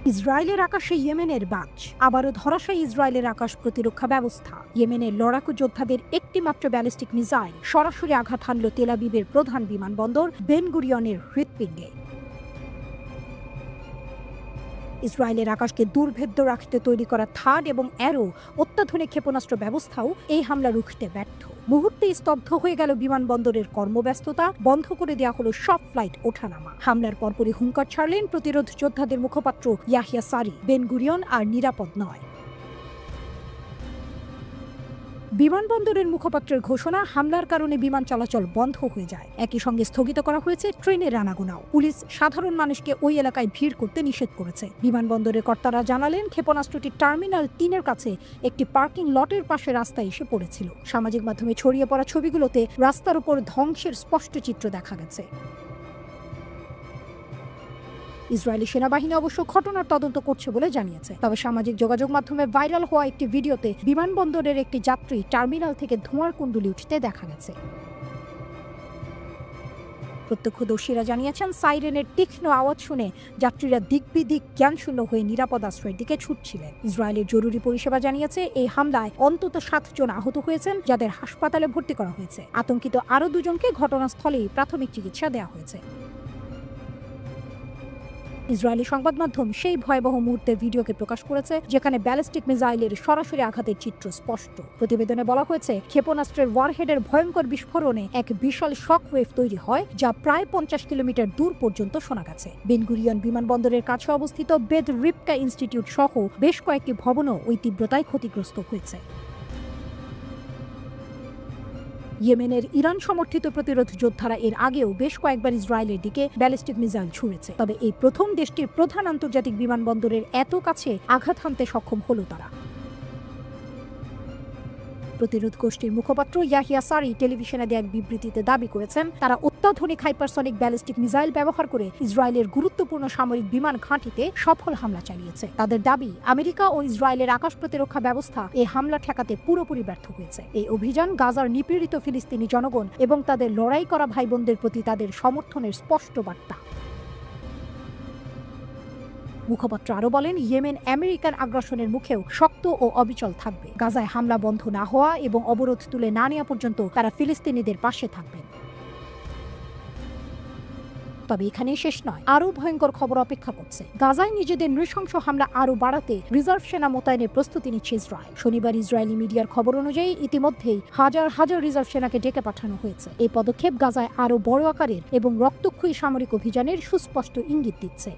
ইসরায়েলের আকাশে ইয়েমেনের বাজ, আবারও ধরাশায়ী ইসরায়েলের আকাশ প্রতিরক্ষা ব্যবস্থা। ইয়েমেনের লড়াকু যোদ্ধাদের একটি মাত্র ব্যালিস্টিক মিসাইল সরাসরি আঘাত হানল তেল আবিবের প্রধান বিমানবন্দর বেন গুরিয়নের হৃৎপিণ্ডে। ইসরায়েলের আকাশকে দুর্ভেদ্য রাখতে তৈরি করা থার্ড এবং অ্যারো অত্যাধুনিক ক্ষেপণাস্ত্র ব্যবস্থাও এই হামলা রুখতে ব্যর্থ। মুহূর্তেই স্তব্ধ হয়ে গেল বিমানবন্দরের কর্মব্যস্ততা, বন্ধ করে দেওয়া হলো সব ফ্লাইট ওঠানামা। হামলার পরপরই হুঙ্কার ছাড়লেন প্রতিরোধ যোদ্ধাদের মুখপাত্র ইয়াহিয়া সারি, বেন গুরিয়ন আর নিরাপদ নয়। বিমানবন্দরের মুখপাত্রের ঘোষণা, হামলার কারণে বিমান চলাচল বন্ধ হয়ে যায়। একই সঙ্গে স্থগিত করা হয়েছে ট্রেনের আনাগোনাও। পুলিশ সাধারণ মানুষকে ওই এলাকায় ভিড় করতে নিষেধ করেছে। বিমানবন্দরের কর্তারা জানালেন, ক্ষেপণাস্ত্রটি টার্মিনাল 3-এর কাছে একটি পার্কিং লটের পাশে রাস্তায় এসে পড়েছিল। সামাজিক মাধ্যমে ছড়িয়ে পড়া ছবিগুলোতে রাস্তার উপর ধ্বংসের স্পষ্ট চিত্র দেখা গেছে। ইসরায়েলি সেনাবাহিনী অবশ্য ঘটনার তদন্ত করছে বলে জানিয়েছে। তবে সামাজিক যোগাযোগ মাধ্যমে ভাইরাল হওয়া একটি ভিডিওতে বিমানবন্দরের একটি যাত্রী টার্মিনাল থেকে ধোঁয়ার কুণ্ডলি উঠতে দেখা গেছে। প্রত্যক্ষদর্শীরা জানিয়েছেন, সাইরেনের তীক্ষ্ণ আওয়াজ শুনে যাত্রীরা দিক-বিদিক জ্ঞানশূন্য হয়ে নিরাপদ আশ্রয়ের দিকে ছুটছিলেন। ইসরায়েলের জরুরি পরিষেবা জানিয়েছে, এই হামলায় অন্তত 7 জন আহত হয়েছেন, যাদের হাসপাতালে ভর্তি করা হয়েছে। আতঙ্কিত আরও 2 জনকে ঘটনাস্থলেই প্রাথমিক চিকিৎসা দেওয়া হয়েছে। ইসরায়েলি সংবাদ মাধ্যম সেই ভয়াবহ মুহূর্তের ভিডিওকে প্রকাশ করেছে, যেখানে ব্যালিস্টিক মিসাইলের সরাসরি আঘাতের চিত্র স্পষ্ট। প্রতিবেদনে বলা হয়েছে, ক্ষেপণাস্ত্রের ওয়ারহেডের ভয়ঙ্কর বিস্ফোরণে এক বিশাল শক ওয়েভ তৈরি হয়, যা প্রায় 50 কিলোমিটার দূর পর্যন্ত শোনা গেছে। বেন গুরিয়ন বিমানবন্দরের কাছে অবস্থিত বেদ রিপকা ইনস্টিটিউট সহ বেশ কয়েকটি ভবনও ওই তীব্রতায় ক্ষতিগ্রস্ত হয়েছে। ইয়েমেনের ইরান সমর্থিত প্রতিরোধ যোদ্ধারা এর আগেও বেশ কয়েকবার ইসরায়েলের দিকে ব্যালিস্টিক মিসাইল ছুঁড়েছে। তবে এই প্রথম দেশটির প্রধান আন্তর্জাতিক বিমানবন্দরের এত কাছে আঘাত হানতে সক্ষম হলো তারা। প্রতিরোধ গোষ্ঠীর মুখপাত্র ইয়াহিয়া সারি টেলিভিশনে দেয়া এক বিবৃতিতে দাবি করেছেন, তারা অত্যাধুনিক হাইপারসনিক ব্যালিস্টিক মিসাইল ব্যবহার করে ইসরায়েলের গুরুত্বপূর্ণ সামরিক বিমান ঘাঁটিতে সফল হামলা চালিয়েছে। তাদের দাবি, আমেরিকা ও ইসরায়েলের আকাশ প্রতিরক্ষা ব্যবস্থা এই হামলা ঠেকাতে পুরোপুরি ব্যর্থ হয়েছে। এই অভিযান গাজার নিপীড়িত ফিলিস্তিনি জনগণ এবং তাদের লড়াই করা ভাইবোনদের প্রতি তাদের সমর্থনের স্পষ্ট বার্তা। মুখপাত্র আরও বলেন, ইয়েমেন আমেরিকান আগ্রাসনের মুখেও শক্ত ও অবিচল থাকবে। গাজায় হামলা বন্ধ না হওয়া এবং অবরোধ তুলে না নেওয়া পর্যন্ত তারা ফিলিস্তিনিদের পাশে থাকবেন। তবে এখানেই শেষ নয়, আরও ভয়ঙ্কর খবর অপেক্ষা করছে। গাজায় নিজেদের নৃশংস হামলা আরও বাড়াতে রিজার্ভ সেনা মোতায়েনের প্রস্তুতি নিচ্ছে ইসরায়েল। শনিবার ইসরায়েলি মিডিয়ার খবর অনুযায়ী ইতিমধ্যেই হাজার হাজার রিজার্ভ সেনাকে ডেকে পাঠানো হয়েছে। এই পদক্ষেপ গাজায় আরও বড় আকারের এবং রক্তক্ষয়ী সামরিক অভিযানের সুস্পষ্ট ইঙ্গিত দিচ্ছে।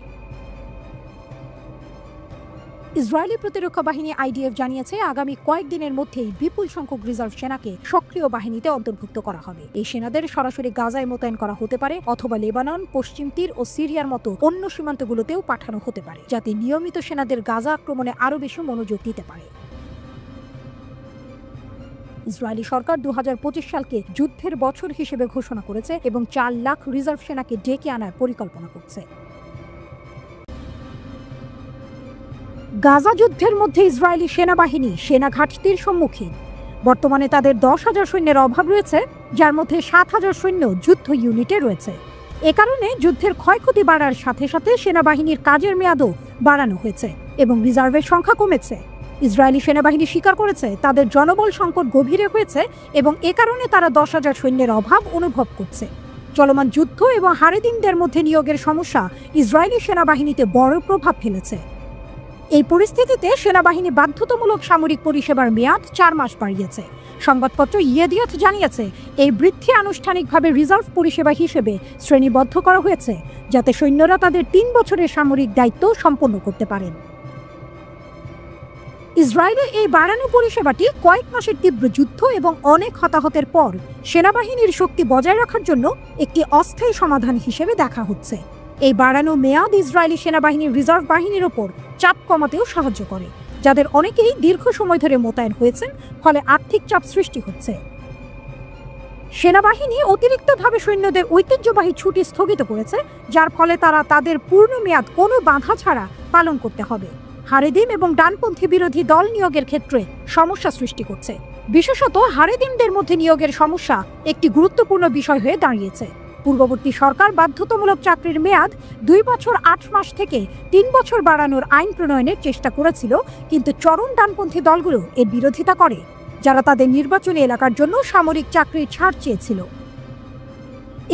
ইসরায়েলি প্রতিরক্ষা বাহিনী IDF জানিয়েছে, আগামী কয়েকদিনের মধ্যেই বিপুল সংখ্যক রিজার্ভ সেনাকে সক্রিয় বাহিনীতে অন্তর্ভুক্ত করা হবে। এই সেনাদের সরাসরি গাজায় মোতায়েন করা হতে পারে, অথবা লেবানন, পশ্চিম তীর ও সিরিয়ার মতো অন্য সীমান্তগুলোতেও পাঠানো হতে পারে, যাতে নিয়মিত সেনাদের গাজা আক্রমণে আরও বেশি মনোযোগ দিতে পারে। ইসরায়েলি সরকার 2025 সালকে যুদ্ধের বছর হিসেবে ঘোষণা করেছে এবং 4 লাখ রিজার্ভ সেনাকে ডেকে আনার পরিকল্পনা করছে। গাজা যুদ্ধের মধ্যে ইসরায়েলি সেনাবাহিনী সেনা ঘাটতির সম্মুখীন। বর্তমানে তাদের 10,000 সৈন্যের অভাব রয়েছে, যার মধ্যে 7,000 সৈন্য যুদ্ধ ইউনিটে রয়েছে। এ কারণে যুদ্ধের ক্ষয়ক্ষতি বাড়ার সাথে সাথে সেনাবাহিনীর কাজের মেয়াদও বাড়ানো হয়েছে এবং রিজার্ভের সংখ্যা কমেছে। ইসরায়েলি সেনাবাহিনী স্বীকার করেছে, তাদের জনবল সংকট গভীরে হয়েছে এবং এ কারণে তারা 10,000 সৈন্যের অভাব অনুভব করছে। চলমান যুদ্ধ এবং হারেদিনদের মধ্যে নিয়োগের সমস্যা ইসরায়েলি সেনাবাহিনীতে বড় প্রভাব ফেলেছে। এই পরিস্থিতিতে সেনাবাহিনী বাধ্যতামূলক সামরিক পরিষেবার মেয়াদ 4 মাস বাড়িয়েছে। সংবাদপত্র ইয়েদিয়ত জানিয়েছে, এই বৃদ্ধি আনুষ্ঠানিকভাবে রিজার্ভ পরিষেবা হিসেবে শ্রেণীবদ্ধ করা হয়েছে, যাতে সৈন্যরা তাদের 3 বছরের সামরিক দায়িত্ব সম্পন্ন করতে পারেন। ইসরায়েলে এই বাড়ানো পরিষেবাটি কয়েক মাসের তীব্র যুদ্ধ এবং অনেক হতাহতের পর সেনাবাহিনীর শক্তি বজায় রাখার জন্য একটি অস্থায়ী সমাধান হিসেবে দেখা হচ্ছে। এই বাড়ানো মেয়াদ ইসরায়েলি সেনাবাহিনীর রিজার্ভ বাহিনীর ওপর চাপ কমাতেও সাহায্য করে, যাদের অনেকেই দীর্ঘ সময় ধরে মোতায়েন হয়েছেন, ফলে আর্থিক চাপ সৃষ্টি হচ্ছে। সেনাবাহিনী অতিরিক্তভাবে সৈন্যদের ঐতিহ্যবাহী ছুটি স্থগিত করেছে, যার ফলে তারা তাদের পূর্ণ মেয়াদ কোনো বাধা ছাড়া পালন করতে হবে। হারেদিম এবং ডানপন্থী বিরোধী দল নিয়োগের ক্ষেত্রে সমস্যা সৃষ্টি করছে। বিশেষত হারেদিমদের মধ্যে নিয়োগের সমস্যা একটি গুরুত্বপূর্ণ বিষয় হয়ে দাঁড়িয়েছে। পূর্ববর্তী সরকার বাধ্যতামূলক চাকরির মেয়াদ 2 বছর 8 মাস থেকে 3 বছর বাড়ানোর আইন প্রণয়নের চেষ্টা করেছিল, কিন্তু চরম ডানপন্থী দলগুলো এর বিরোধিতা করে, যারা তাদের নির্বাচনী এলাকার জন্য সামরিক চাকরির ছাড় চেয়েছিল।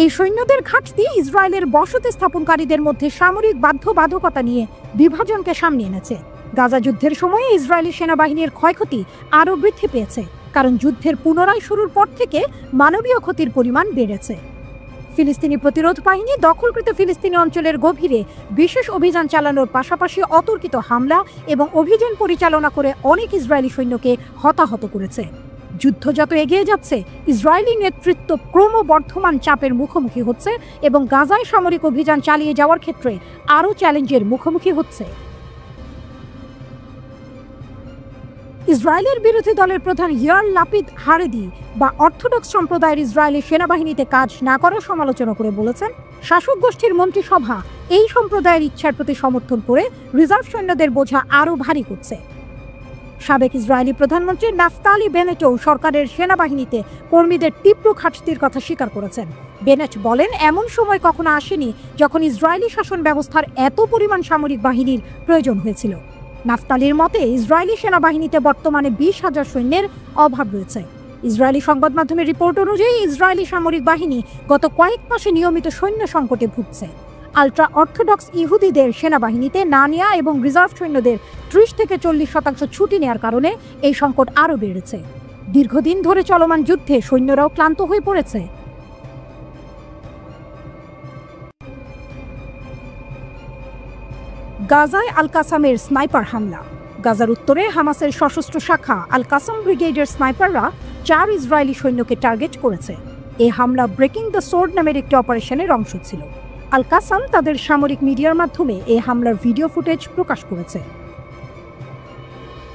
এই সৈন্যদের ঘাটতি ইসরায়েলের বসতি স্থাপনকারীদের মধ্যে সামরিক বাধ্যবাধকতা নিয়ে বিভাজনকে সামনে এনেছে। গাজা যুদ্ধের সময়ে ইসরায়েলি সেনাবাহিনীর ক্ষয়ক্ষতি আরও বৃদ্ধি পেয়েছে, কারণ যুদ্ধের পুনরায় শুরুর পর থেকে মানবীয় ক্ষতির পরিমাণ বেড়েছে। ফিলিস্তিনি প্রতিরোধ বাহিনী দখলকৃত ফিলিস্তিনি অঞ্চলের গভীরে বিশেষ অভিযান চালানোর পাশাপাশি অতর্কিত হামলা এবং অভিযান পরিচালনা করে অনেক ইসরায়েলি সৈন্যকে হতাহত করেছে। যুদ্ধ যত এগিয়ে যাচ্ছে, ইসরায়েলি নেতৃত্ব ক্রমবর্ধমান চাপের মুখোমুখি হচ্ছে এবং গাজায় সামরিক অভিযান চালিয়ে যাওয়ার ক্ষেত্রে আরও চ্যালেঞ্জের মুখোমুখি হচ্ছে। ইসরায়েলের বিরোধী দলের প্রধান ইয়ার লাপিদ হারেদি বা অর্থোডক্স সম্প্রদায়ের ইসরায়েলি সেনাবাহিনীতে কাজ না করার সমালোচনা করে বলেছেন, শাসক গোষ্ঠীর মন্ত্রিসভা এই সম্প্রদায়ের ইচ্ছার প্রতি সমর্থন করে রিজার্ভ সৈন্যদের বোঝা আরও ভারী করছে। সাবেক ইসরায়েলি প্রধানমন্ত্রী নাফতালি বেনেটও সরকারের সেনাবাহিনীতে কর্মীদের তীব্র ঘাটতির কথা স্বীকার করেছেন। বেনেট বলেন, এমন সময় কখনো আসেনি যখন ইসরায়েলি শাসন ব্যবস্থার এত পরিমাণ সামরিক বাহিনীর প্রয়োজন হয়েছিল। নাফতালির মতে ইসরায়েলি সেনাবাহিনীতে বর্তমানে 20,000 সৈন্যের অভাব রয়েছে। ইসরায়েলি সংবাদ মাধ্যমের রিপোর্ট অনুযায়ী ইসরায়েলি সামরিক বাহিনী গত কয়েক মাসে নিয়মিত সৈন্য সংকটে ভুগছে। আলট্রা অর্থোডক্স ইহুদিদের সেনাবাহিনীতে না নেওয়া এবং রিজার্ভ সৈন্যদের 30 থেকে 40% ছুটি নেওয়ার কারণে এই সংকট আরও বেড়েছে। দীর্ঘদিন ধরে চলমান যুদ্ধে সৈন্যরাও ক্লান্ত হয়ে পড়েছে। গাজায় আল কাসামের স্নাইপার হামলা। গাজার উত্তরে হামাসের সশস্ত্র শাখা আল কাসাম ব্রিগেডের স্নাইপাররা 4 ইসরায়েলি সৈন্যকে টার্গেট করেছে। এই হামলা ব্রেকিং দ্য সোর্ড নামের একটি অপারেশনের অংশ ছিল। আল কাসাম তাদের সামরিক মিডিয়ার মাধ্যমে এই হামলার ভিডিও ফুটেজ প্রকাশ করেছে।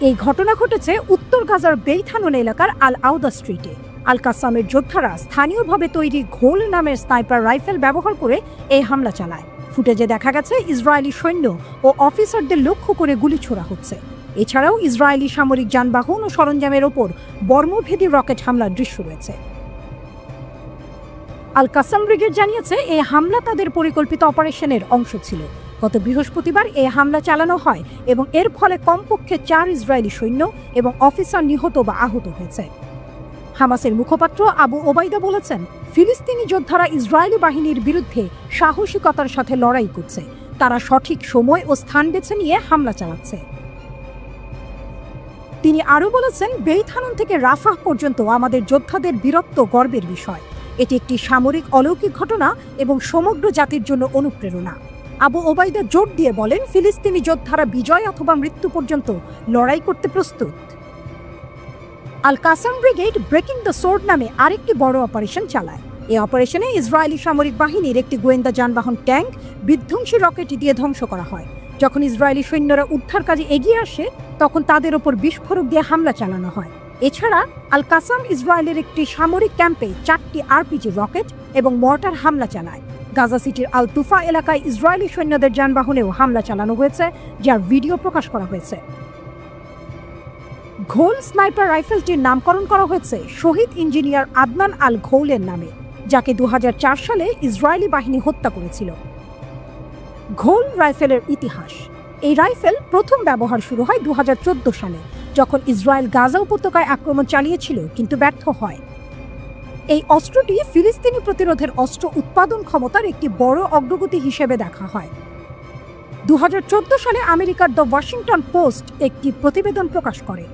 এই ঘটনা ঘটেছে উত্তর গাজার বেইথানুন এলাকার আল আউদা স্ট্রিটে। আল কাসামের যোদ্ধারা স্থানীয়ভাবে তৈরি ঘোল নামের স্নাইপার রাইফেল ব্যবহার করে এই হামলা চালায়। ফুটেজে দেখা গেছে ইসরায়েলি সৈন্য ও অফিসারদের লক্ষ্য করে গুলি ছোড়া হচ্ছে। এছাড়াও ইসরায়েলি সামরিক যানবাহন ও সরঞ্জামের ওপর বর্মভেদী রকেট হামলার দৃশ্য রয়েছে। আল কাসাম ব্রিগেড জানিয়েছে, এই হামলা তাদের পরিকল্পিত অপারেশনের অংশ ছিল। গত বৃহস্পতিবার এই হামলা চালানো হয় এবং এর ফলে কমপক্ষে 4 ইসরায়েলি সৈন্য এবং অফিসার নিহত বা আহত হয়েছে। হামাসের মুখপাত্র আবু ওবাইদা বলেছেন, ফিলিস্তিনি যোদ্ধারা ইসরায়েলি বাহিনীর বিরুদ্ধে সাহসিকতার সাথে লড়াই করছে। তারা সঠিক সময় ও স্থান বেছে নিয়ে হামলা চালাচ্ছে। তিনি আরও বলেছেন, বেইথানুন থেকে রাফাহ পর্যন্ত আমাদের যোদ্ধাদের বীরত্ব গর্বের বিষয়। এটি একটি সামরিক অলৌকিক ঘটনা এবং সমগ্র জাতির জন্য অনুপ্রেরণা। আবু ওবাইদা জোর দিয়ে বলেন, ফিলিস্তিনি যোদ্ধারা বিজয় অথবা মৃত্যু পর্যন্ত লড়াই করতে প্রস্তুত। Al Qassam brigade breaking the sword নামে আরেকটি বড় অপারেশন চালায়। এই অপারেশনে ইসরায়েলি সামরিক বাহিনীর একটি গোয়েন্দা যানবাহন ট্যাঙ্ক বিধ্বংসী রকেট দিয়ে ধ্বংস করা হয়। যখন ইসরায়েলি সৈন্যরা উদ্ধার কাজে এগিয়ে আসে, তখন তাদের ওপর বিস্ফোরক দিয়ে হামলা চালানো হয়। এছাড়া আল কাসাম ইসরায়েলের একটি সামরিক ক্যাম্পে 4টি আরপিজি রকেট এবং মর্টার হামলা চালায়। গাজা সিটির আল তুফা এলাকায় ইসরায়েলি সৈন্যদের যানবাহনেও হামলা চালানো হয়েছে, যার ভিডিও প্রকাশ করা হয়েছে। ঘোল স্নাইপার রাইফেলটির নামকরণ করা হয়েছে শহীদ ইঞ্জিনিয়ার আদনান আল ঘৌলের নামে, যাকে 2004 সালে ইসরায়েলি বাহিনী হত্যা করেছিল। ঘোল রাইফেলের ইতিহাস। এই রাইফেল প্রথম ব্যবহার শুরু হয় 2014 সালে, যখন ইসরায়েল গাজা উপত্যকায় আক্রমণ চালিয়েছিল কিন্তু ব্যর্থ হয়। এই অস্ত্রটি ফিলিস্তিনি প্রতিরোধের অস্ত্র উৎপাদন ক্ষমতার একটি বড় অগ্রগতি হিসেবে দেখা হয়। 2014 সালে আমেরিকার দ্য ওয়াশিংটন পোস্ট একটি প্রতিবেদন প্রকাশ করে।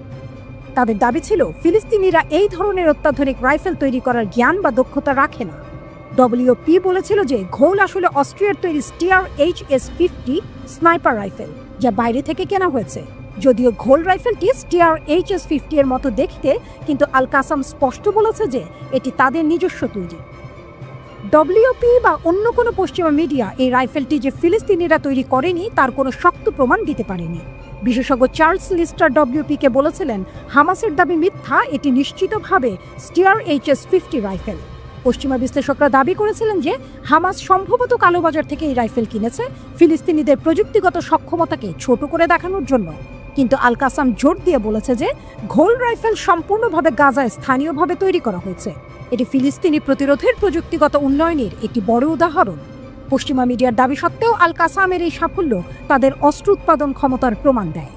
তাদের দাবি ছিল, ফিলিস্তিনিরা এই ধরনের অত্যাধুনিক রাইফেল তৈরি করার জ্ঞান বা দক্ষতা রাখে না। ডব্লিউপি বলেছিল যে ঘোল আসলে অস্ট্রিয়ার তৈরি স্টিয়ার HS-50 স্নাইপার রাইফেল, যা বাইরে থেকে কেনা হয়েছে। যদিও ঘোল রাইফেলটি স্টিয়ার HS-50 এর মতো দেখতে, কিন্তু আল কাসাম স্পষ্ট বলেছে যে এটি তাদের নিজস্ব তৈরি। ডব্লিউপি বা অন্য কোনো পশ্চিমা মিডিয়া এই রাইফেলটি যে ফিলিস্তিনিরা তৈরি করেনি তার কোনো শক্ত প্রমাণ দিতে পারেনি। বিশেষজ্ঞ চার্লস লিস্টার ডব্লিউপিকে বলেছিলেন, হামাসের দাবি মিথ্যা, এটি নিশ্চিতভাবে স্টিয়ার HS-50 রাইফেল। পশ্চিমা বিশ্লেষকরা দাবি করেছিলেন যে হামাস সম্ভবত কালোবাজার থেকে এই রাইফেল কিনেছে ফিলিস্তিনিদের প্রযুক্তিগত সক্ষমতাকে ছোট করে দেখানোর জন্য। কিন্তু আল কাসাম জোর দিয়ে বলেছে যে ঘোল রাইফেল সম্পূর্ণভাবে গাজায় স্থানীয়ভাবে তৈরি করা হয়েছে। এটি ফিলিস্তিনি প্রতিরোধের প্রযুক্তিগত উন্নয়নের একটি বড় উদাহরণ। পশ্চিমা মিডিয়ার দাবি সত্ত্বেও আল কাসামের এই সাফল্য তাদের অস্ত্র উৎপাদন ক্ষমতার প্রমাণ দেয়।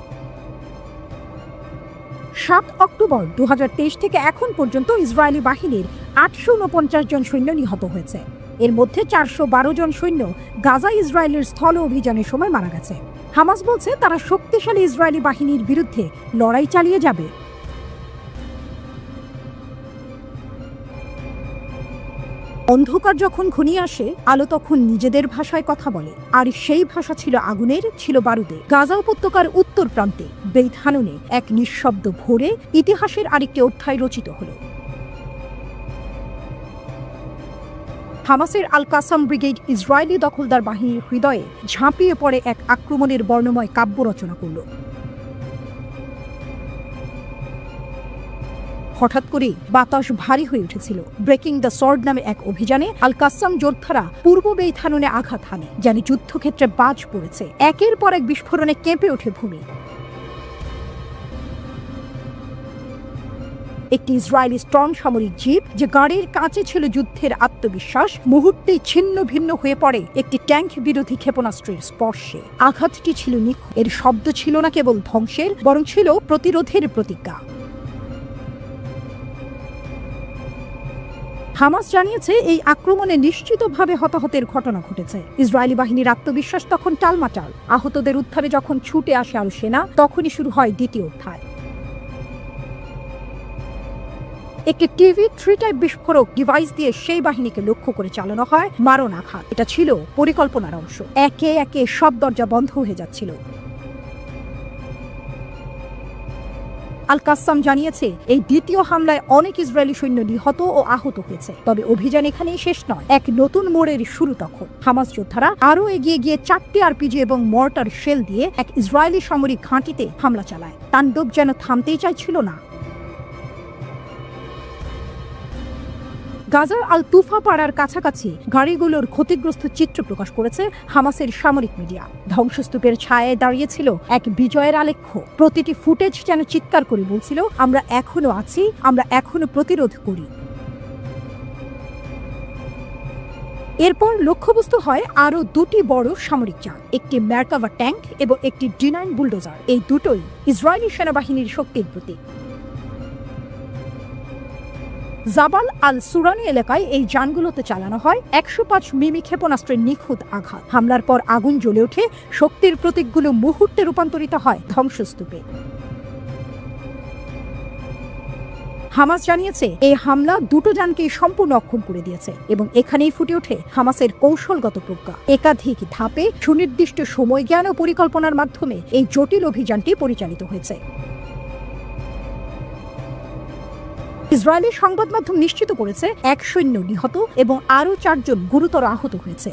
7 অক্টোবর 2023 থেকে এখন পর্যন্ত ইসরায়েলি বাহিনীর 849 জন সৈন্য নিহত হয়েছে। এর মধ্যে 412 জন সৈন্য গাজা ইসরায়েলের স্থল অভিযানের সময় মারা গেছে। হামাস বলছে তারা শক্তিশালী ইসরায়েলি বাহিনীর বিরুদ্ধে লড়াই চালিয়ে যাবে। অন্ধকার যখন ঘনিয়ে আসে, আলো তখন নিজেদের ভাষায় কথা বলে, আর সেই ভাষা ছিল আগুনের, ছিল বারুদে। গাজা উপত্যকার উত্তর প্রান্তে বেইত হানুনে এক নিঃশব্দ ভোরে ইতিহাসের আরেকটি অধ্যায় রচিত হলো। হামাসের আল কাসাম ব্রিগেড ইসরায়েলি দখলদার বাহিনীর হৃদয়ে ঝাঁপিয়ে পড়ে এক আক্রমণের বর্ণময় কাব্য রচনা করল। হঠাৎ করে বাতাস ভারী হয়ে উঠেছিল। ব্রেকিং দ্য সর্ড নামে এক অভিযানে আল কাসাম যোদ্ধারা পূর্ব বেইত হানুনে আঘাত হানে, যেন যুদ্ধক্ষেত্রে বাজ পড়েছে। একের পর এক বিস্ফোরণে কেঁপে ওঠে ভূমি। একটি ইসরায়েলি স্টর্ম সামরিক জিপ, যে গাড়ির কাছে ছিল যুদ্ধের আত্মবিশ্বাস, মুহূর্তেই ছিন্ন ভিন্ন হয়ে পড়ে একটি ট্যাঙ্ক বিরোধী ক্ষেপণাস্ত্রের স্পর্শে। আঘাতটি ছিল নিখুঁত। এর শব্দ ছিল না কেবল ধ্বংসের, বরং ছিল প্রতিরোধের প্রতিজ্ঞা। হামাস জানিয়েছে এই আক্রমণে নিশ্চিতভাবে হতাহতের ঘটনা ঘটেছে। ইসরায়েলি বাহিনীর আত্মবিশ্বাস তখন টালমাটাল। আহতদের উদ্ধারে যখন ছুটে আসে আরো সেনা, তখনই শুরু হয় দ্বিতীয় অধ্যায়। একটি টিভি 3 টাইপ বিস্ফোরক ডিভাইস দিয়ে সেই বাহিনীকে লক্ষ্য করে চালানো হয় মারণ আঘাত। এটা ছিল পরিকল্পনার অংশ। একে একে সব দরজা বন্ধ হয়ে যাচ্ছিল। আল কাসাম জানিয়েছে এই দ্বিতীয় হামলায় অনেক ইসরায়েলি সৈন্য নিহত ও আহত হয়েছে। তবে অভিযান এখানেই শেষ নয়, এক নতুন মোড়ের শুরু তখন। হামাস যোদ্ধারা আরও এগিয়ে গিয়ে 4টি আরপিজি এবং মর্টার শেল দিয়ে এক ইসরায়েলি সামরিক ঘাঁটিতে হামলা চালায়। তাণ্ডব যেন থামতেই চাইছিল না। গাজার আল তুফা পাড়ার কাছাকাছি গাড়িগুলোর ক্ষতিগ্রস্ত চিত্র প্রকাশ করেছে হামাসের সামরিক মিডিয়া। ধ্বংসস্তূপের ছায়ায় দাঁড়িয়েছিল এক বিজয়ের আলেখ্য। প্রতিটি ফুটেজ যেন চিৎকার করে বলছিল, আমরা এখনো আছি, আমরা এখনো প্রতিরোধ করি। এরপর লক্ষ্যবস্তু হয় আরও 2টি বড় সামরিক যান, একটি ম্যারকাভা ট্যাঙ্ক এবং একটি D9 বুলডোজার। এই দুটোই ইসরায়েলি সেনাবাহিনীর শক্তির প্রতীক। জাবাল আল সুরানি এলাকায় এই যানগুলোতে চালানো হয় 105 মিমি ক্ষেপণাস্ত্রের নিখুঁত আঘাত। হামলার পর আগুন জ্বলে ওঠে, শক্তির প্রতীকগুলো মুহূর্তে রূপান্তরিত হয় ধ্বংসস্তূপে। হামাস জানিয়েছে এই হামলা 2টো যানকে সম্পূর্ণ অক্ষম করে দিয়েছে এবং এখানেই ফুটে ওঠে হামাসের কৌশলগত প্রজ্ঞা। একাধিক ধাপে সুনির্দিষ্ট সময় জ্ঞান ও পরিকল্পনার মাধ্যমে এই জটিল অভিযানটি পরিচালিত হয়েছে। ইসরায়েলি সংবাদ মাধ্যম নিশ্চিত করেছে 1 সৈন্য নিহত এবং আরও 4 জন গুরুতর আহত হয়েছে।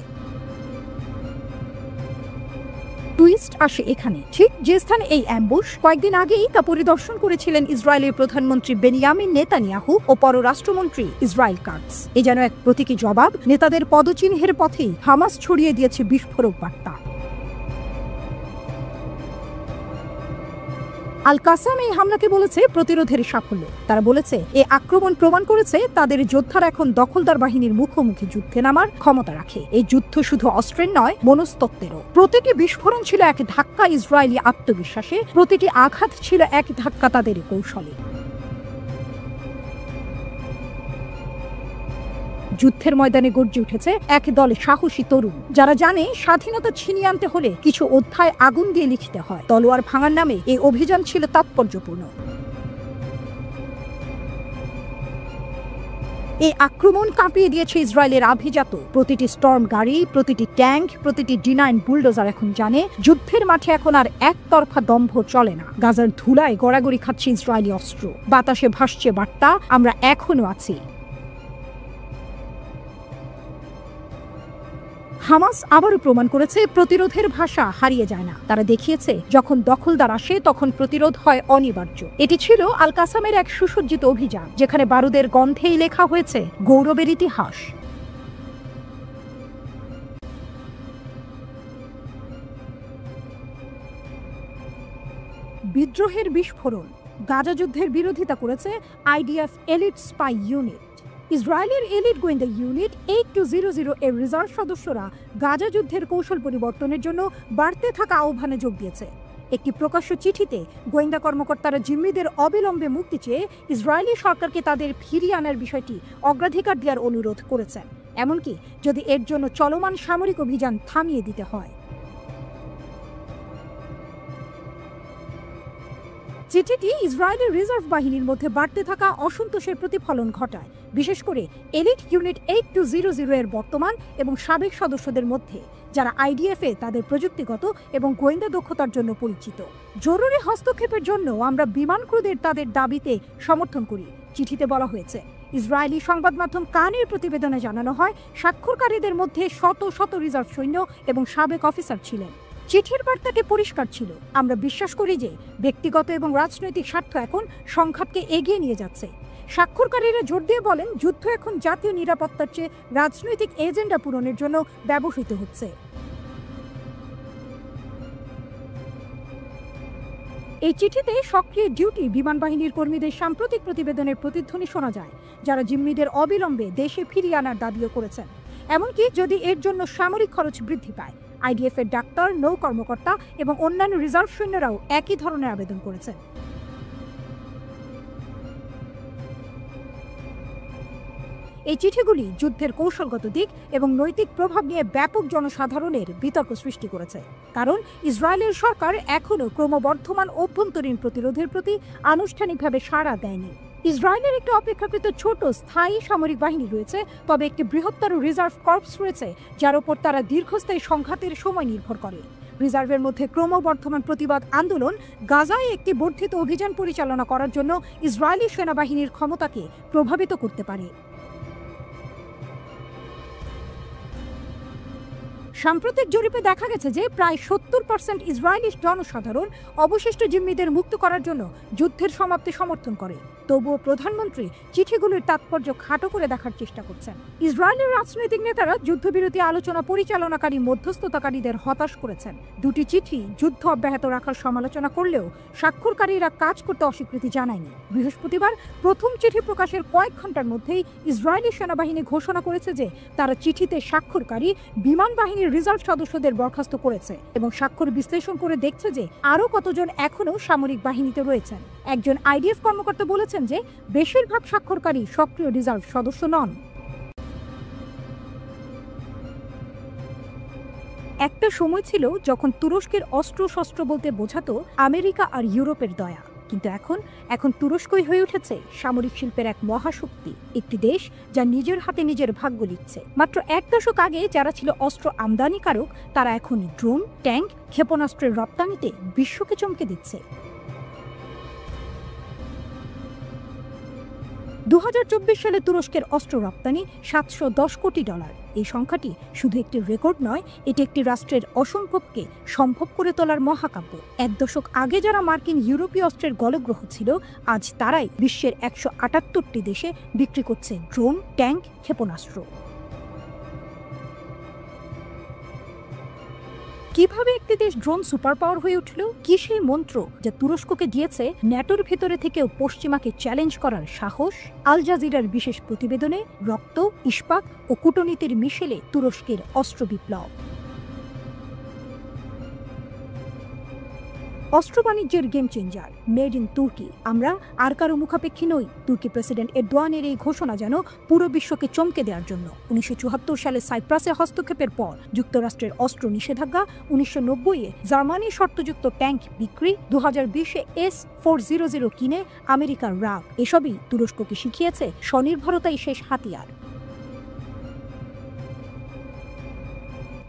টুইস্ট আসে এখানে, ঠিক যে স্থানে এই অ্যাম্বুশ, কয়েকদিন আগেই তা পরিদর্শন করেছিলেন ইসরায়েলের প্রধানমন্ত্রী বেনিয়ামিন নেতানিয়াহু ও পররাষ্ট্রমন্ত্রী ইসরায়েল কাটস। এ যেন এক প্রতীকী জবাব। নেতাদের পদচিহ্নের পথেই হামাস ছড়িয়ে দিয়েছে বিস্ফোরক বার্তা। আল কাসাম এই হামলাকে বলেছে প্রতিরোধের সাফল্য। তারা বলেছে এই আক্রমণ প্রমাণ করেছে তাদের যোদ্ধারা এখন দখলদার বাহিনীর মুখোমুখি যুদ্ধে নামার ক্ষমতা রাখে। এই যুদ্ধ শুধু অস্ত্রের নয়, মনস্তত্ত্বেরও। প্রতিটি বিস্ফোরণ ছিল এক ধাক্কা ইসরায়েলি আত্মবিশ্বাসে, প্রতিটি আঘাত ছিল এক ধাক্কা তাদের কৌশলে। যুদ্ধের ময়দানে গর্জে উঠেছে এক দল সাহসী তরুণ, যারা জানে স্বাধীনতা ছিনিয়ে আনতে হলে কিছু অধ্যায় আগুন দিয়ে লিখতে হয়। তলোয়ার ভাঙার নামে এই অভিযান ছিল তাৎপর্যপূর্ণ। এই আক্রমণ কাঁপিয়ে দিয়েছে ইসরায়েলের আভিজাত প্রতিটি স্টর্ম গাড়ি, প্রতিটি ট্যাঙ্ক, প্রতিটি D9 বুলডোজার এখন জানে যুদ্ধের মাঠে এখন আর একতরফা দম্ভ চলে না। গাজার ধুলায় গড়াগড়ি খাচ্ছে ইসরায়েলি অস্ত্র, বাতাসে ভাসছে বার্তা, আমরা এখনো আছি। হামাস আবারও প্রমাণ করেছে প্রতিরোধের ভাষা হারিয়ে যায় না। তারা দেখিয়েছে যখন দখলদার আসে তখন প্রতিরোধ হয় অনিবার্য। এটি ছিল আল কাসামের এক সুসজ্জিত অভিযান, যেখানে বারুদের গন্ধেই লেখা হয়েছে গৌরবের ইতিহাস। বিদ্রোহের বিস্ফোরণ। গাজা যুদ্ধের বিরোধিতা করেছে আইডিএফ এলিট স্পাই ইউনিট। ইসরায়েলের এলিট গোয়েন্দা ইউনিট 8200 এর রিজার্ভ সদস্যরা গাজা যুদ্ধের কৌশল পরিবর্তনের জন্য বাড়তে থাকা আহ্বানে যোগ দিয়েছে। একটি প্রকাশ্য চিঠিতে গোয়েন্দা কর্মকর্তারা জিম্মিদের অবিলম্বে মুক্তি চেয়ে ইসরায়েলি সরকারকে তাদের ফিরিয়ে আনার বিষয়টি অগ্রাধিকার দেওয়ার অনুরোধ করেছেন, এমনকি যদি এর জন্য চলমান সামরিক অভিযান থামিয়ে দিতে হয়। চিঠিটি ইসরায়েলের রিজার্ভ বাহিনীর মধ্যে বাড়তে থাকা অসন্তোষের প্রতিফলন ঘটায়, বিশেষ করে এলিট ইউনিট 8200 এর বর্তমান এবং সাবেক সদস্যদের মধ্যে, যারা আইডিএফে তাদের প্রযুক্তিগত এবং গোয়েন্দা দক্ষতার জন্য পরিচিত। জরুরি হস্তক্ষেপের জন্য আমরা বিমান ক্রুদের তাদের দাবিতে সমর্থন করি, চিঠিতে বলা হয়েছে। ইসরায়েলি সংবাদ মাধ্যম কানের প্রতিবেদনে জানানো হয়, স্বাক্ষরকারীদের মধ্যে শত শত রিজার্ভ সৈন্য এবং সাবেক অফিসার ছিলেন। চিঠির বার্তাটি পরিষ্কার ছিল, আমরা বিশ্বাস করি যে ব্যক্তিগত এবং রাজনৈতিক স্বার্থ এখন সংঘাতকে এগিয়ে নিয়ে যাচ্ছে। স্বাক্ষরকারীরা জোর দিয়ে বলেন, যুদ্ধ এখন জাতীয় নিরাপত্তার চেয়ে রাজনৈতিক এজেন্ডা পূরণের জন্য ব্যবহৃত হচ্ছে। এই চিঠিতে সক্রিয় ডিউটি বিমান বাহিনীর কর্মীদের সাম্প্রতিক প্রতিবেদনের প্রতিধ্বনি শোনা যায়, যারা জিম্মিদের অবিলম্বে দেশে ফিরিয়ে আনার দাবিও করেছেন, এমনকি যদি এর জন্য সামরিক খরচ বৃদ্ধি পায়। আইডিএফ এর ডাক্তার, নৌ কর্মকর্তা এবং অন্যান্য রিজার্ভ সৈন্যরাও একই ধরনের আবেদন করেছেন। এই চিঠিগুলি যুদ্ধের কৌশলগত দিক এবং নৈতিক প্রভাব নিয়ে ব্যাপক জনসাধারণের বিতর্ক সৃষ্টি করেছে, কারণ ইসরায়েলের সরকার এখনও ক্রমবর্ধমান অভ্যন্তরীণ প্রতিরোধের প্রতি আনুষ্ঠানিকভাবে সাড়া দেয়নি। ইসরায়েলের একটি অপেক্ষাকৃত ছোট স্থায়ী সামরিক বাহিনী রয়েছে, তবে একটি বৃহত্তর রিজার্ভ কর্পস রয়েছে, যার উপর তারা দীর্ঘস্থায়ী সংঘাতের সময় নির্ভর করে। রিজার্ভের মধ্যে ক্রমবর্ধমান প্রতিবাদ আন্দোলন গাজায় একটি বর্ধিত অভিযান পরিচালনা করার জন্য ইসরায়েলি সেনাবাহিনীর ক্ষমতাকে প্রভাবিত করতে পারে। সাম্প্রতিক জরিপে দেখা গেছে যে প্রায় 70% ইসরায়েলি জনসাধারণ অবশিষ্ট জিম্মিদের মুক্ত করার জন্য যুদ্ধের সমাপ্তি সমর্থন করে। তবুও প্রধানমন্ত্রী চিঠিগুলির তাৎপর্য খাটো করে দেখার চেষ্টা করছেন। ইসরায়েলের রাজনৈতিক নেতারা যুদ্ধবিরতি আলোচনা পরিচালনাকারী মধ্যস্থতাকারীদের হতাশ করেছেন। দুটি চিঠি যুদ্ধ অব্যাহত রাখার সমালোচনা করলেও স্বাক্ষরকারীরা কাজ করতে অস্বীকৃতি জানায়নি। বৃহস্পতিবার প্রথম চিঠি প্রকাশের কয়েক ঘন্টার মধ্যেই ইসরায়েলি সেনাবাহিনী ঘোষণা করেছে যে তারা চিঠিতে স্বাক্ষরকারী বিমান বাহিনীর রিজার্ভ সদস্যদের বরখাস্ত করেছে এবং স্বাক্ষর বিশ্লেষণ করে দেখছে যে আরও কতজন এখনও সামরিক বাহিনীতে রয়েছেন। একজন আইডিএফ কর্মকর্তা বলেছেন যে বেশিরভাগ স্বাক্ষরকারী সক্রিয় রিজার্ভ সদস্য নন। একটা সময় ছিল যখন তুরস্কের অস্ত্র শস্ত্র বলতে বোঝাতো আমেরিকা আর ইউরোপের দয়া, কিন্তু এখন তুরস্কই হয়ে উঠেছে সামরিক শিল্পের এক মহাশক্তি, একটি দেশ যা নিজের হাতে নিজের ভাগ্য লিখছে। মাত্র এক দশক আগে যারা ছিল অস্ত্র আমদানিকারক, তারা এখন ড্রোন, ট্যাঙ্ক, ক্ষেপণাস্ত্রের রপ্তানিতে বিশ্বকে চমকে দিচ্ছে। 2024 সালে তুরস্কের অস্ত্র রপ্তানি $710 কোটি। এই সংখ্যাটি শুধু একটি রেকর্ড নয়, এটি একটি রাষ্ট্রের অসম্ভবকে সম্ভব করে তোলার মহাকাব্য। এক দশক আগে যারা মার্কিন ইউরোপীয় অস্ত্রের গলগ্রহ ছিল, আজ তারাই বিশ্বের 178টি দেশে বিক্রি করছে ড্রোন, ট্যাঙ্ক, ক্ষেপণাস্ত্র। কিভাবে একটি দেশ ড্রোন সুপার পাওয়ার হয়ে উঠল? কি সেই মন্ত্র যা তুরস্ককে দিয়েছে ন্যাটোর ভেতরে থেকেও পশ্চিমাকে চ্যালেঞ্জ করার সাহস? আল জাজিরার বিশেষ প্রতিবেদনে রক্ত, ইস্পাত ও কূটনীতির মিশেলে তুরস্কের অস্ত্র বিপ্লব। অস্ত্র বাণিজ্যের গেম চেঞ্জার, মেড ইন তুর্কি। আমরা আর কারো মুখাপেক্ষী নই। তুর্কি প্রেসিডেন্ট এরদোয়ানের এই ঘোষণা যেন পুরো বিশ্বকে চমকে দেওয়ার জন্য। 1974 সালে সাইপ্রাসে হস্তক্ষেপের পর যুক্তরাষ্ট্রের অস্ত্র নিষেধাজ্ঞা, 1990-এ জার্মানির শর্তযুক্ত ট্যাঙ্ক বিক্রি, 2020-এ S-400 কিনে আমেরিকার রাগ, এসবই তুরস্ককে শিখিয়েছে স্বনির্ভরতাই শেষ হাতিয়ার।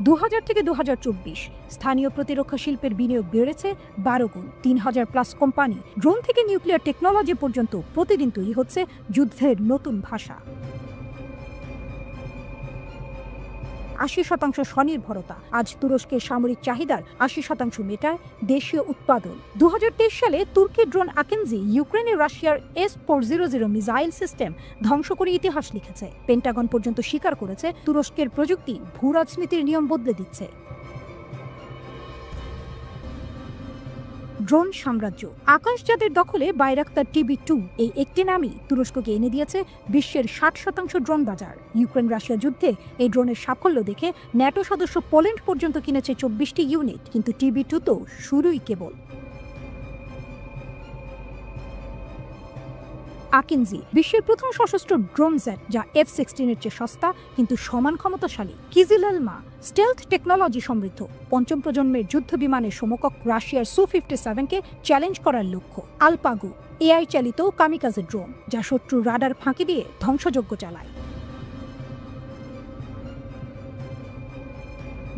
2000 থেকে 2024 স্থানীয় প্রতিরক্ষা শিল্পের বিনিয়োগ বেড়েছে 12 গুণ। 3000+ কোম্পানি, ড্রোন থেকে নিউক্লিয়ার টেকনোলজি পর্যন্ত প্রতিদিন তৈরি হচ্ছে যুদ্ধের নতুন ভাষা। 80% স্বনির্ভরতা। আজ তুরস্কের সামরিক চাহিদার 80% মেটায় দেশীয় উৎপাদন। 2023 সালে তুর্কি ড্রোন আকেনজি ইউক্রেনে রাশিয়ার S-400 মিসাইল সিস্টেম ধ্বংস করে ইতিহাস লিখেছে। পেন্টাগন পর্যন্ত স্বীকার করেছে তুরস্কের প্রযুক্তি ভূরাজনীতির নিয়ম বদলে দিচ্ছে। ড্রোন সাম্রাজ্য। আকাশ যাদের দখলে বাইরাক্তার TB2 এই একটি নামই তুরস্ককে এনে দিয়েছে বিশ্বের 60% ড্রোন বাজার। ইউক্রেন রাশিয়া যুদ্ধে এই ড্রোনের সাফল্য দেখে ন্যাটো সদস্য পোল্যান্ড পর্যন্ত কিনেছে 24টি ইউনিট, কিন্তু TB2 তো শুরুই কেবল। আকিনজি বিশ্বের প্রথম সশস্ত্র ড্রোন জেট, যা F-16 এর চেয়ে সস্তা কিন্তু সমান ক্ষমতাশালী। কিজিলেলমা স্টেলথ টেকনোলজি সমৃদ্ধ পঞ্চম প্রজন্মের যুদ্ধ বিমানের সমকক্ষ রাশিয়ার Su-57কে চ্যালেঞ্জ করার লক্ষ্য। আলপাগু AI চালিত কামিকাজে ড্রোন, যা শত্রুর রাডার ফাঁকি দিয়ে ধ্বংসযজ্ঞ চালায়।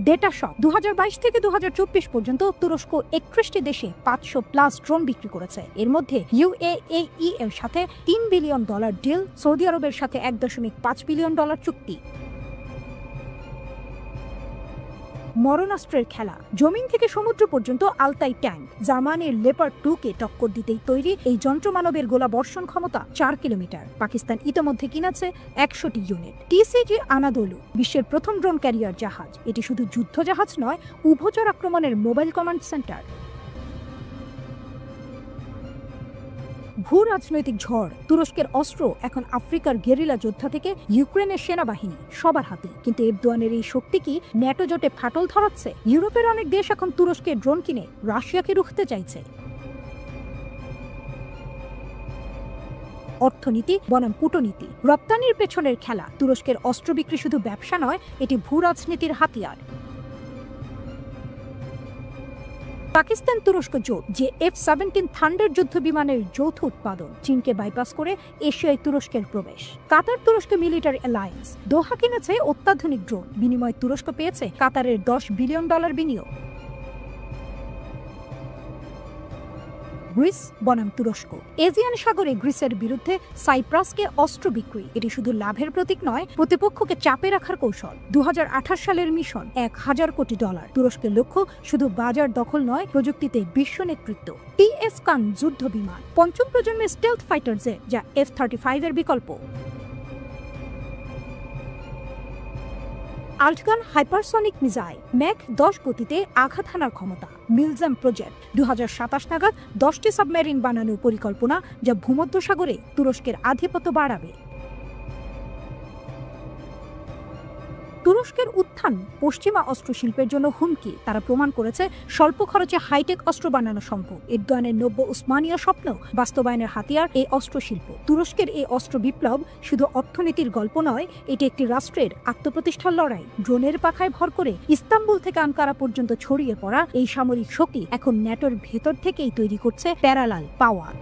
ডেটাশক 2022 থেকে 2024 পর্যন্ত তুরস্ক 31টি দেশে 500+ ড্রোন বিক্রি করেছে। এর মধ্যে UAE এর সাথে $3 বিলিয়ন ডিল, সৌদি আরবের সাথে $1.5 বিলিয়ন চুক্তি। মরণাস্ত্রের খেলা, জমিন থেকে সমুদ্র পর্যন্ত আলতাই ট্যাঙ্ক। জার্মানির লেপার্ড 2কে টক্কর দিতেই তৈরি এই যন্ত্রমানবের গোলা বর্ষণ ক্ষমতা 4 কিলোমিটার। পাকিস্তান ইতোমধ্যে কিনেছে 100টি ইউনিট। TCG আনাদোলু বিশ্বের প্রথম ড্রোন ক্যারিয়ার জাহাজ। এটি শুধু যুদ্ধ জাহাজ নয়, উভচর আক্রমণের মোবাইল কমান্ড সেন্টার। ভূ রাজনৈতিক ঝড়, তুরস্কের অস্ত্র এখন আফ্রিকার গেরিলা যোদ্ধা থেকে ইউক্রেনের সেনাবাহিনী সবার হাতে। কিন্তু এরদোয়ানের এই শক্তি কি ন্যাটো জোটে ফাটল ধরাচ্ছে? ইউরোপের অনেক দেশ এখন তুরস্কের ড্রোন কিনে রাশিয়াকে রুখতে চাইছে। অর্থনীতি বনাম কূটনীতি, রপ্তানির পেছনের খেলা। তুরস্কের অস্ত্র বিক্রি শুধু ব্যবসা নয়, এটি ভূ রাজনীতির হাতিয়ার। পাকিস্তান তুরস্ক জোট, যে F-17 থান্ডার যুদ্ধ বিমানের যৌথ উৎপাদন। চীনকে বাইপাস করে এশিয়ায় তুরস্কের প্রবেশ। কাতার তুরস্ক মিলিটারি অ্যালায়েন্স। দোহা কিনেছে অত্যাধুনিক ড্রোন, বিনিময়ে তুরস্ক পেয়েছে কাতারের $10 বিলিয়ন বিনিয়োগ। গ্রিস বনাম তুরস্ক, এজিয়ান সাগরে গ্রিসের বিরুদ্ধে সাইপ্রাসকে অস্ত্র বিক্রি। এটি শুধু লাভের প্রতীক নয়, প্রতিপক্ষকে চাপে রাখার কৌশল। 2028 সালের মিশন $1000 কোটি। তুরস্কের লক্ষ্য শুধু বাজার দখল নয়, প্রযুক্তিতে বিশ্ব নেতৃত্ব। TS কান যুদ্ধ বিমান, পঞ্চম প্রজন্মের স্টেলথ ফাইটার জেট, যা F-35 এর বিকল্প। আল্টগান হাইপারসনিক মিসাইল, ম্যাক 10 গতিতে আঘাত হানার ক্ষমতা। মিলজাম প্রজেক্ট 2027 নাগাদ 10টি সাবমেরিন বানানোর পরিকল্পনা, যা ভূমধ্যসাগরে তুরস্কের আধিপত্য বাড়াবে। তুরস্কের উত্থান পশ্চিমা অস্ত্র শিল্পের জন্য হুমকি। তারা প্রমাণ করেছে স্বল্প খরচে হাইটেক অস্ত্র বানানো সম্ভব। এরদোয়ানের নব্য উসমানীয় স্বপ্ন বাস্তবায়নের হাতিয়ার এই অস্ত্র শিল্প। তুরস্কের এই অস্ত্র বিপ্লব শুধু অর্থনীতির গল্প নয়, এটি একটি রাষ্ট্রের আত্মপ্রতিষ্ঠার লড়াই। ড্রোনের পাখায় ভর করে ইস্তাম্বুল থেকে আঙ্কারা পর্যন্ত ছড়িয়ে পড়া এই সামরিক শক্তি এখন ন্যাটোর ভেতর থেকেই তৈরি করছে প্যারালাল পাওয়ার।